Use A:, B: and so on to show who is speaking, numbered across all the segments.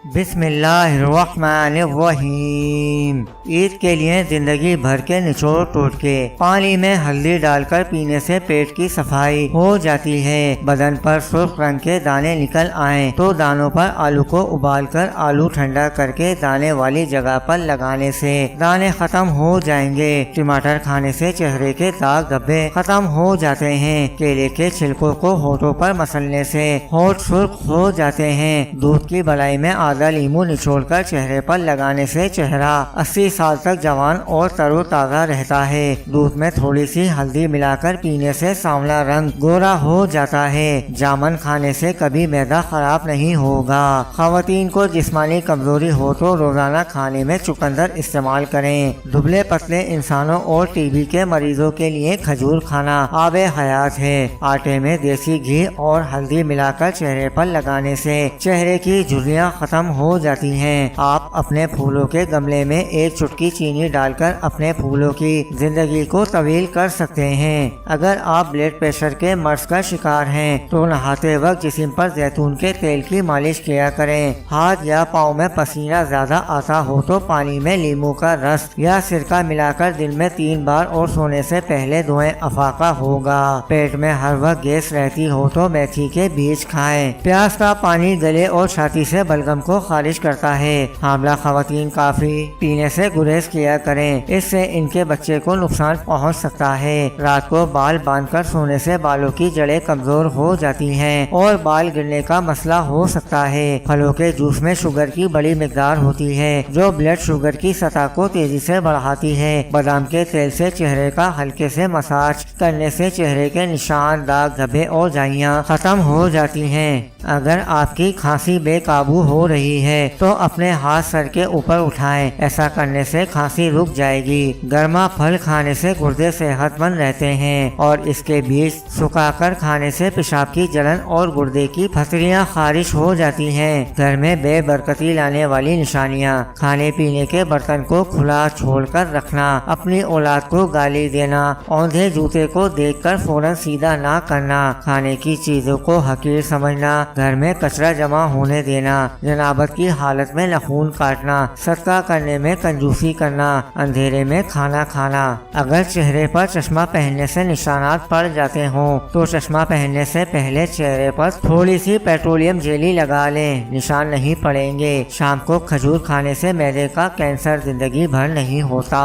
A: بسم اللہ الرحمن الرحیم۔ عید کے لیے زندگی بھر کے نچوڑ ٹوٹ کے پانی میں ہلدی ڈال کر پینے سے پیٹ کی صفائی ہو جاتی ہے۔ بدن پر سرخ رنگ کے دانے نکل آئیں تو دانوں پر آلو کو ابال کر آلو ٹھنڈا کر کے دانے والی جگہ پر لگانے سے دانے ختم ہو جائیں گے۔ ٹماٹر کھانے سے چہرے کے داغ دھبے ختم ہو جاتے ہیں۔ کیلے کے چھلکوں کو ہونٹوں پر مسلنے سے ہونٹ سرخ ہو جاتے ہیں۔ دودھ کی بلائی میں آدھا لیمو نچوڑ کر چہرے پر لگانے سے چہرہ 80 سال تک جوان اور تر و تازہ رہتا ہے۔ دودھ میں تھوڑی سی ہلدی ملا کر پینے سے سانولا رنگ گورا ہو جاتا ہے۔ جامن کھانے سے کبھی معدہ خراب نہیں ہوگا۔ خواتین کو جسمانی کمزوری ہو تو روزانہ کھانے میں چقندر استعمال کریں۔ دبلے پتلے انسانوں اور ٹی بی کے مریضوں کے لیے کھجور کھانا آب حیات ہے۔ آٹے میں دیسی گھی اور ہلدی ملا کر چہرے پر لگانے سے چہرے کی جھریاں ختم ہو جاتی ہیں۔ آپ اپنے پھولوں کے گملے میں ایک چٹکی چینی ڈال کر اپنے پھولوں کی زندگی کو طویل کر سکتے ہیں۔ اگر آپ بلڈ پریشر کے مرض کا شکار ہیں تو نہاتے وقت جسم پر زیتون کے تیل کی مالش کیا کریں۔ ہاتھ یا پاؤں میں پسینہ زیادہ آتا ہو تو پانی میں لیمو کا رس یا سرکہ ملا کر دن میں 3 بار اور سونے سے پہلے دھوئیں، افاقہ ہوگا۔ پیٹ میں ہر وقت گیس رہتی ہو تو میتھی کے بیج کھائیں۔ پیاز کا پانی گلے اور چھاتی سے بلغم کو خارج کرتا ہے۔ حاملہ خواتین کافی پینے سے گریز کیا کریں، اس سے ان کے بچے کو نقصان پہنچ سکتا ہے۔ رات کو بال باندھ کر سونے سے بالوں کی جڑیں کمزور ہو جاتی ہیں اور بال گرنے کا مسئلہ ہو سکتا ہے۔ پھلوں کے جوس میں شوگر کی بڑی مقدار ہوتی ہے جو بلڈ شوگر کی سطح کو تیزی سے بڑھاتی ہے۔ بادام کے تیل سے چہرے کا ہلکے سے مساج کرنے سے چہرے کے نشان، داغ دھبے اور جھائیاں ختم ہو جاتی ہیں۔ اگر آپ کی کھانسی بے قابو ہو رہی ہے تو اپنے ہاتھ سر کے اوپر اٹھائیں، ایسا کرنے سے کھانسی رک جائے گی۔ گرما پھل کھانے سے گردے صحت مند رہتے ہیں اور اس کے بیج سکھا کر کھانے سے پیشاب کی جلن اور گردے کی پھسلیاں خارج ہو جاتی ہیں۔ گھر میں بے برکتی لانے والی نشانیاں: کھانے پینے کے برتن کو کھلا چھوڑ کر رکھنا، اپنی اولاد کو گالی دینا، اوندھے جوتے کو دیکھ کر فوراً سیدھا نہ کرنا، کھانے کی چیزوں کو حقیر سمجھنا، گھر میں کچرا جمع ہونے دینا، جنابت کی حالت میں ناخن کاٹنا، صدقہ کرنے میں کنجوسی کرنا، اندھیرے میں کھانا کھانا۔ اگر چہرے پر چشمہ پہننے سے نشانات پڑ جاتے ہوں تو چشمہ پہننے سے پہلے چہرے پر تھوڑی سی پیٹرولیم جیلی لگا لیں، نشان نہیں پڑیں گے۔ شام کو کھجور کھانے سے معدے کا کینسر زندگی بھر نہیں ہوتا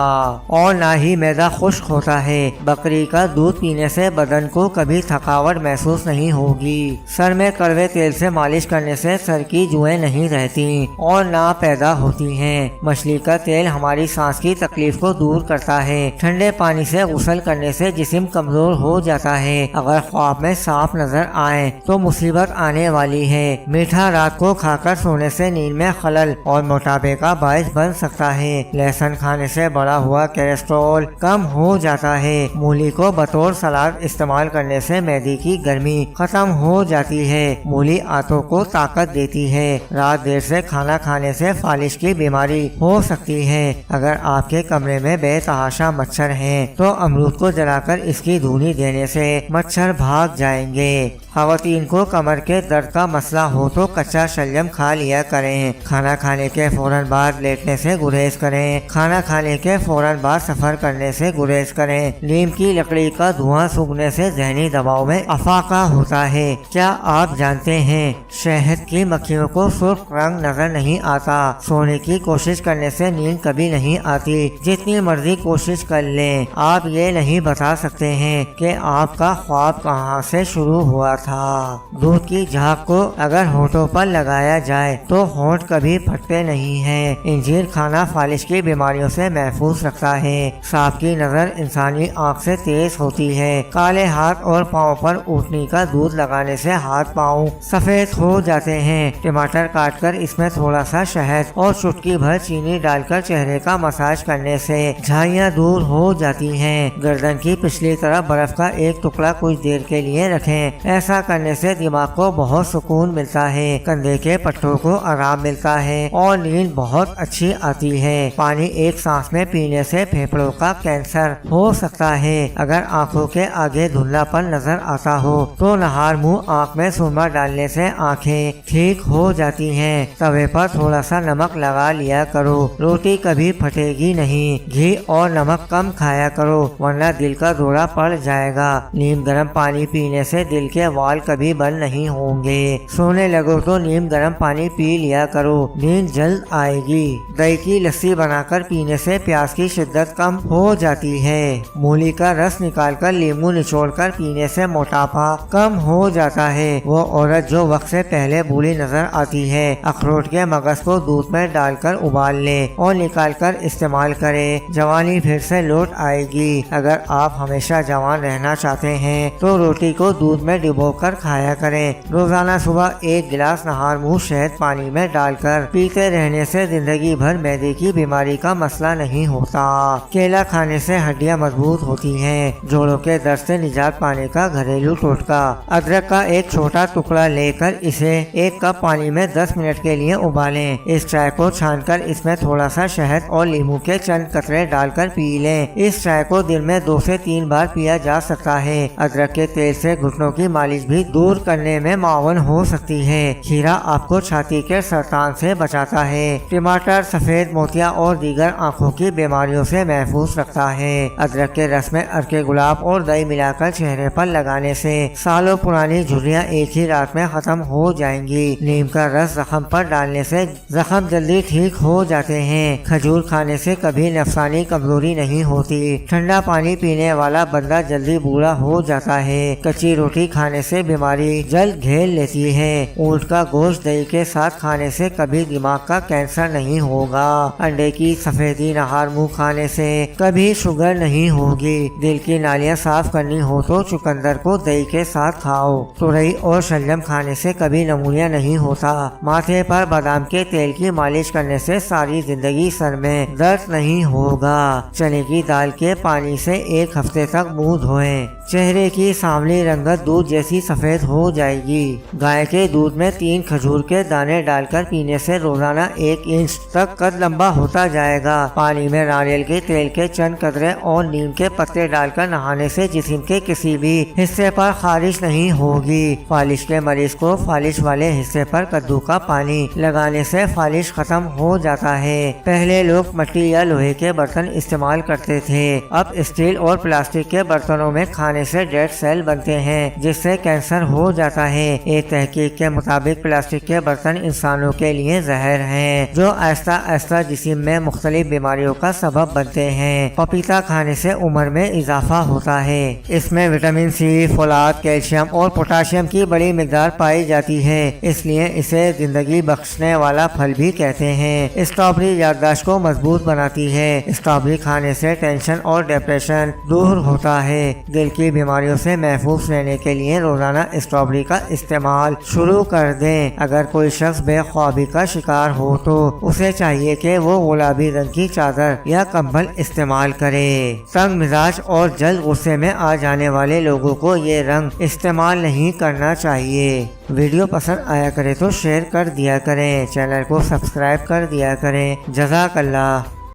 A: اور نہ ہی معدہ خشک ہوتا ہے۔ بکری کا دودھ پینے سے بدن کو کبھی تھکاوٹ محسوس نہیں ہوگی۔ سر میں کڑوے تیل سے مالش کرنے سے سر کی جوئیں نہیں رہتی اور نہ پیدا ہوتی ہیں۔ مچھلی کا تیل ہماری سانس کی تکلیف کو دور کرتا ہے۔ ٹھنڈے پانی سے غسل کرنے سے جسم کمزور ہو جاتا ہے۔ اگر خواب میں سانپ نظر آئے تو مصیبت آنے والی ہے۔ میٹھا رات کو کھا کر سونے سے نیند میں خلل اور موٹاپے کا باعث بن سکتا ہے۔ لہسن کھانے سے بڑھا ہوا کولیسٹرول کم ہو جاتا ہے۔ مولی کو بطور سلاد استعمال کرنے سے معدے کی گرمی ختم ہو جاتی ہے۔ مولی آنتوں کو طاقت دیتی ہے۔ رات دیر سے کھانا کھانے سے فالش کی بیماری ہو سکتی ہے۔ اگر آپ کے کمرے میں بے تحاشا مچھر ہیں تو امرود کو جلا کر اس کی دھونی دینے سے مچھر بھاگ جائیں گے۔ خواتین کو کمر کے درد کا مسئلہ ہو تو کچا شلجم کھا لیا کریں۔ کھانا کھانے کے فوراً بعد لیٹنے سے گریز کریں۔ کھانا کھانے کے فوراً بعد سفر کرنے سے گریز کریں۔ نیم کی لکڑی کا دھواں سونگھنے سے ذہنی دباؤ میں افاقہ ہوتا ہے۔ کیا آپ جانتے ہیں شہد کی مکھیوں کو سرخ رنگ نظر نہیں آتا؟ سونے کی کوشش کرنے سے نیند کبھی نہیں آتی، جتنی مرضی کوشش کر لیں۔ آپ یہ نہیں بتا سکتے ہیں کہ آپ کا خواب کہاں سے شروع ہوا تھا۔ دودھ کی جھاگ کو اگر ہونٹوں پر لگایا جائے تو ہونٹ کبھی پھٹتے نہیں ہیں۔ انجیر کھانا فالش کی بیماریوں سے محفوظ رکھتا ہے۔ سانپ کی نظر انسانی آنکھ سے تیز ہوتی ہے۔ کالے ہاتھ اور پاؤں پر اونٹنی کا دودھ لگانے سے ہاتھ پاؤں سفید ہو جاتے ہیں۔ ٹماٹر کاٹ کر اس میں تھوڑا سا شہد اور چٹکی بھر چینی ڈال کر چہرے کا مساج کرنے سے جھائیاں دور ہو جاتی ہیں۔ گردن کی پچھلی طرف برف کا ایک ٹکڑا کچھ دیر کے لیے رکھیں، ایسا کرنے سے دماغ کو بہت سکون ملتا ہے، کندھے کے پٹھوں کو آرام ملتا ہے اور نیند بہت اچھی آتی ہے۔ پانی ایک سانس میں پینے سے پھیپھڑوں کا کینسر ہو سکتا ہے۔ اگر آنکھوں کے آگے دھندلا پن نظر آتا ہو تو نہار منہ آنکھ میں سرما ڈالنے سے آنکھیں ٹھیک ہو جاتی ہیں۔ ہیں توے پر تھوڑا سا نمک لگا لیا کرو، روٹی کبھی پھٹے گی نہیں۔ گھی اور نمک کم کھایا کرو ورنہ دل کا دورہ پڑ جائے گا۔ نیم گرم پانی پینے سے دل کے وال کبھی بند نہیں ہوں گے۔ سونے لگو تو نیم گرم پانی پی لیا کرو، نیند جلد آئے گی۔ دہی کی لسی بنا کر پینے سے پیاس کی شدت کم ہو جاتی ہے۔ مولی کا رس نکال کر لیمو نچوڑ کر پینے سے موٹاپا کم ہو جاتا ہے۔ وہ عورت جو وقت سے پہلے بوڑھی نظر آتی ہے اخروٹ کے مغز کو دودھ میں ڈال کر ابال لے اور نکال کر استعمال کرے، جوانی پھر سے لوٹ آئے گی۔ اگر آپ ہمیشہ جوان رہنا چاہتے ہیں تو روٹی کو دودھ میں ڈبو کر کھایا کریں۔ روزانہ صبح 1 گلاس نہار منہ شہد پانی میں ڈال کر پیتے رہنے سے زندگی بھر معدے کی بیماری کا مسئلہ نہیں ہوتا۔ کیلا کھانے سے ہڈیاں مضبوط ہوتی ہیں۔ جوڑوں کے درد سے نجات پانے کا گھریلو ٹوٹکا: ادرک کا ایک چھوٹا ٹکڑا لے کر اسے 1 کپ پانی میں 10 منٹ کے لیے ابالیں۔ اس چائے کو چھان کر اس میں تھوڑا سا شہد اور لیمو کے چند قطرے ڈال کر پی لیں۔ اس چائے کو دن میں 2 سے 3 بار پیا جا سکتا ہے۔ ادرک کے تیل سے گھٹنوں کی مالش بھی دور کرنے میں معاون ہو سکتی ہے۔ کھیرا آپ کو چھاتی کے سرطان سے بچاتا ہے۔ ٹماٹر سفید موتیاں اور دیگر آنکھوں کی بیماریوں سے محفوظ رکھتا ہے۔ ادرک کے رس میں ارکے گلاب اور دہی ملا کر چہرے پر لگانے سے سالوں پرانی جھریاں ایک ہی رات میں ختم ہو جائیں گی۔ نیم کا رس زخم پر ڈالنے سے زخم جلدی ٹھیک ہو جاتے ہیں۔ کھجور کھانے سے کبھی نفسانی کمزوری نہیں ہوتی۔ ٹھنڈا پانی پینے والا بندہ جلدی بوڑھا ہو جاتا ہے۔ کچی روٹی کھانے سے بیماری جلد گھیر لیتی ہے۔ اونٹ کا گوشت دہی کے ساتھ کھانے سے کبھی دماغ کا کینسر نہیں ہوگا۔ انڈے کی سفیدی نہار منہ کھانے سے کبھی شوگر نہیں ہوگی۔ دل کی نالیاں صاف کرنی ہو تو چقندر کو دہی کے ساتھ کھاؤ۔ تورئی اور شلجم کھانے سے کبھی نمونیا نہیں ہوتا۔ ماتھے پر بادام کے تیل کی مالش کرنے سے ساری زندگی سر میں درد نہیں ہوگا۔ چنے کی دال کے پانی سے 1 ہفتے تک منہ دھوئیں۔ چہرے کی سانولی رنگت دودھ جیسی سفید ہو جائے گی۔ گائے کے دودھ میں 3 کھجور کے دانے ڈال کر پینے سے روزانہ 1 انچ تک قد لمبا ہوتا جائے گا۔ پانی میں ناریل کے تیل کے چند قطرے اور نیم کے پتے ڈال کر نہانے سے جسم کے کسی بھی حصے پر خارش نہیں ہوگی۔ فالش کے مریض کو فالش والے حصے پر کدو کا پانی لگانے سے فالش ختم ہو جاتا ہے۔ پہلے لوگ مٹی یا لوہے کے برتن استعمال کرتے تھے، اب اسٹیل اور پلاسٹک کے برتنوں میں کھانے سے ڈیڈ سیل بنتے ہیں جس سے کینسر ہو جاتا ہے۔ ایک تحقیق کے مطابق پلاسٹک کے برتن انسانوں کے لیے زہر ہیں جو آہستہ آہستہ جسم میں مختلف بیماریوں کا سبب بنتے ہیں۔ پپیتا کھانے سے عمر میں اضافہ ہوتا ہے۔ اس میں وٹامن سی، فولاد، کیلشیم اور پوٹاشیم کی بڑی مقدار پائی جاتی ہے، اس لیے اسے زندگی بخشنے والا پھل بھی کہتے ہیں۔ اسٹرابیری یادداشت کو مضبوط بناتی ہے۔ اسٹرابیری کھانے سے ٹینشن اور ڈپریشن دور ہوتا ہے۔ دل کی بیماریوں سے محفوظ رہنے کے لیے روزانہ اسٹرابیری کا استعمال شروع کر دیں۔ اگر کوئی شخص بے خوابی کا شکار ہو تو اسے چاہیے کہ وہ گلابی رنگ کی چادر یا کمبل استعمال کرے۔ تنگ مزاج اور جلد غصے میں آ جانے والے لوگوں کو یہ رنگ استعمال نہیں کرنا چاہیے۔ ویڈیو پسند آیا کرے تو شیئر کر دیا کریں، چینل کو سبسکرائب کر دیا کریں۔ جزاک اللہ۔